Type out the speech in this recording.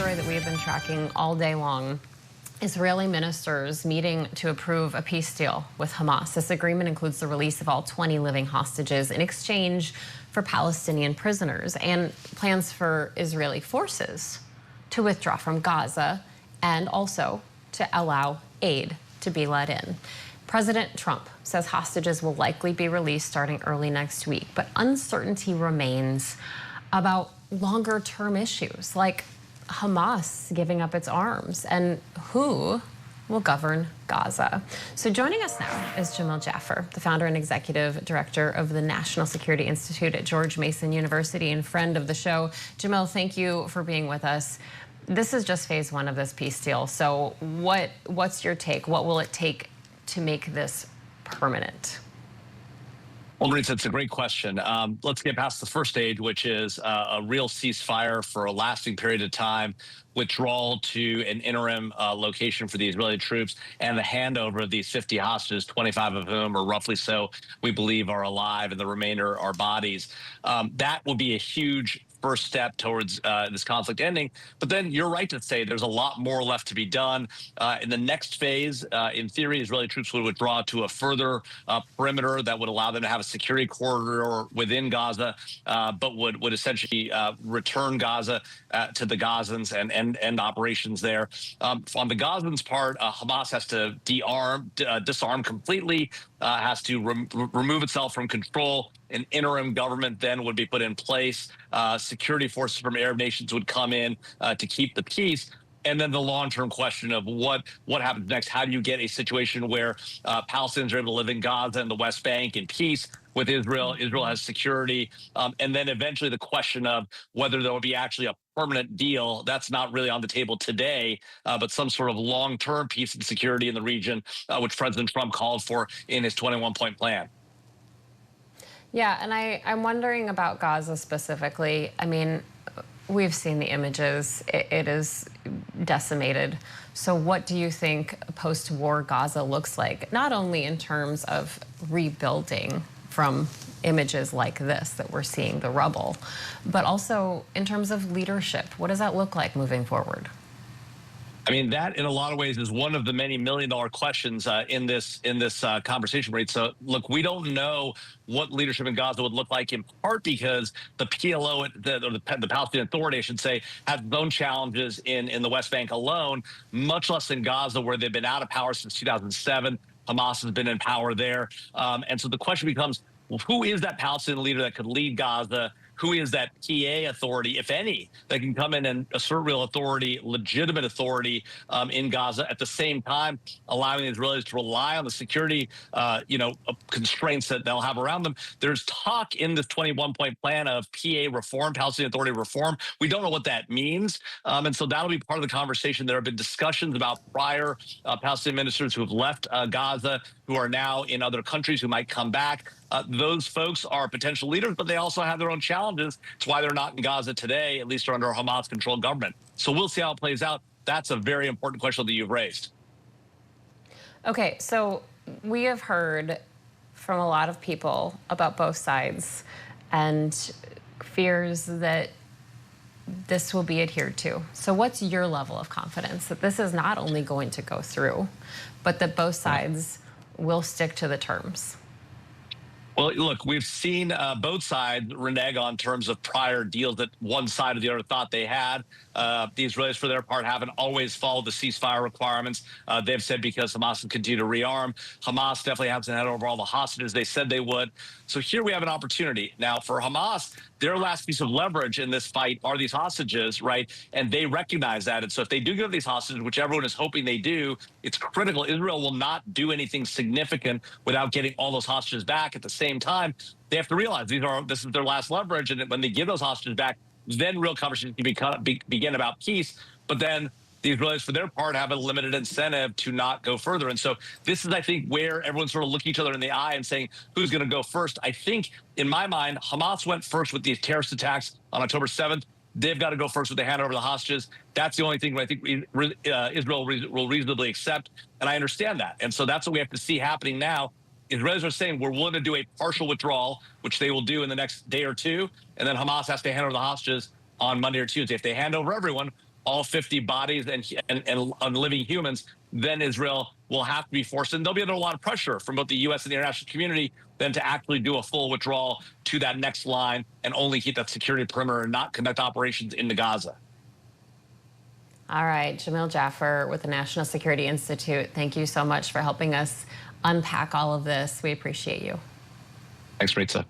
story that we have been tracking all day long. Israeli ministers meeting to approve a peace deal with Hamas. This agreement includes the release of all 20 living hostages in exchange for Palestinian prisoners and plans for Israeli forces to withdraw from Gaza and also to allow aid to be let in. President Trump says hostages will likely be released starting early next week, but uncertainty remains about longer-term issues like Hamas giving up its arms and who will govern Gaza. So joining us now is Jamil Jaffer, the founder and executive director of the National Security Institute at George Mason University and friend of the show. Jamil, thank you for being with us. This is just phase one of this peace deal. So what's your take? What will it take to make this permanent? Well, Marisa, it's a great question. Let's get past the first stage, which is a real ceasefire for a lasting period of time, withdrawal to an interim location for the Israeli troops, and the handover of these 50 hostages, 25 of whom, or roughly so, we believe are alive, and the remainder are bodies. That will be a huge first step towards this conflict ending. But then you're right to say there's a lot more left to be done. In the next phase, in theory, Israeli troops would withdraw to a further perimeter that would allow them to have a security corridor within Gaza, but would essentially return Gaza to the Gazans and end operations there. On the Gazans' part, Hamas has to disarm completely, has to remove itself from control. An interim government then would be put in place. Security forces from Arab nations would come in to keep the peace. And then the long-term question of what happens next. How do you get a situation where Palestinians are able to live in Gaza and the West Bank in peace with Israel? Israel has security. And then eventually the question of whether there will be actually a permanent deal. That's not really on the table today, but some sort of long-term peace and security in the region, which President Trump called for in his 21-point plan. Yeah, and I'm wondering about Gaza specifically. I mean, we've seen the images. It is decimated. So what do you think post-war Gaza looks like, not only in terms of rebuilding from images like this that we're seeing, the rubble, but also in terms of leadership? What does that look like moving forward? I mean, that in a lot of ways is one of the many million-dollar questions in this conversation, right? So, look, we don't know what leadership in Gaza would look like, in part because the PLO, the Palestinian Authority, I should say, has its own challenges in the West Bank alone, much less in Gaza, where they've been out of power since 2007. Hamas has been in power there. And so the question becomes, well, who is that Palestinian leader that could lead Gaza? Who is that PA authority, if any, that can come in and assert real authority, legitimate authority in Gaza, at the same time allowing the Israelis to rely on the security, constraints that they'll have around them? There's talk in this 21-point plan of PA reform, Palestinian Authority reform. We don't know what that means, and so that'll be part of the conversation. There have been discussions about prior Palestinian ministers who have left Gaza, who are now in other countries, who might come back. Those folks are potential leaders, but they also have their own challenges. It's why they're not in Gaza today, at least they're under a Hamas-controlled government. So we'll see how it plays out. That's a very important question that you've raised. Okay, so we have heard from a lot of people about both sides and fears that this will be adhered to. So what's your level of confidence that this is not only going to go through, but that both sides will stick to the terms? Well, look, we've seen both sides renege on terms of prior deals that one side or the other thought they had. The Israelis, for their part, haven't always followed the ceasefire requirements. They've said because Hamas will continue to rearm. Hamas definitely hasn't had over all the hostages they said they would. So here we have an opportunity. Now, for Hamas, their last piece of leverage in this fight are these hostages, right? And they recognize that. And so if they do give this hostages, which everyone is hoping they do, it's critical. Israel will not do anything significant without getting all those hostages back. At the same time, they have to realize this is their last leverage. And when they give those hostages back, then real conversations can begin about peace. But then the Israelis, for their part, have a limited incentive to not go further. And so this is, I think, where everyone's sort of looking each other in the eye and saying, who's going to go first? I think, in my mind, Hamas went first with these terrorist attacks on October 7th. They've got to go first with the handover of the hostages. That's the only thing I think Israel will reasonably accept. And I understand that. And so that's what we have to see happening now. Israelis are saying we're willing to do a partial withdrawal, which they will do in the next day or two. And then Hamas has to hand over the hostages on Monday or Tuesday. If they hand over everyone, all 50 bodies and living humans, then Israel will have to be forced, and there'll be under a lot of pressure from both the U.S. and the international community then to actually do a full withdrawal to that next line and only keep that security perimeter and not conduct operations into Gaza. All right, Jamil Jaffer with the National Security Institute, thank you so much for helping us unpack all of this. We appreciate you. Thanks, Maritza.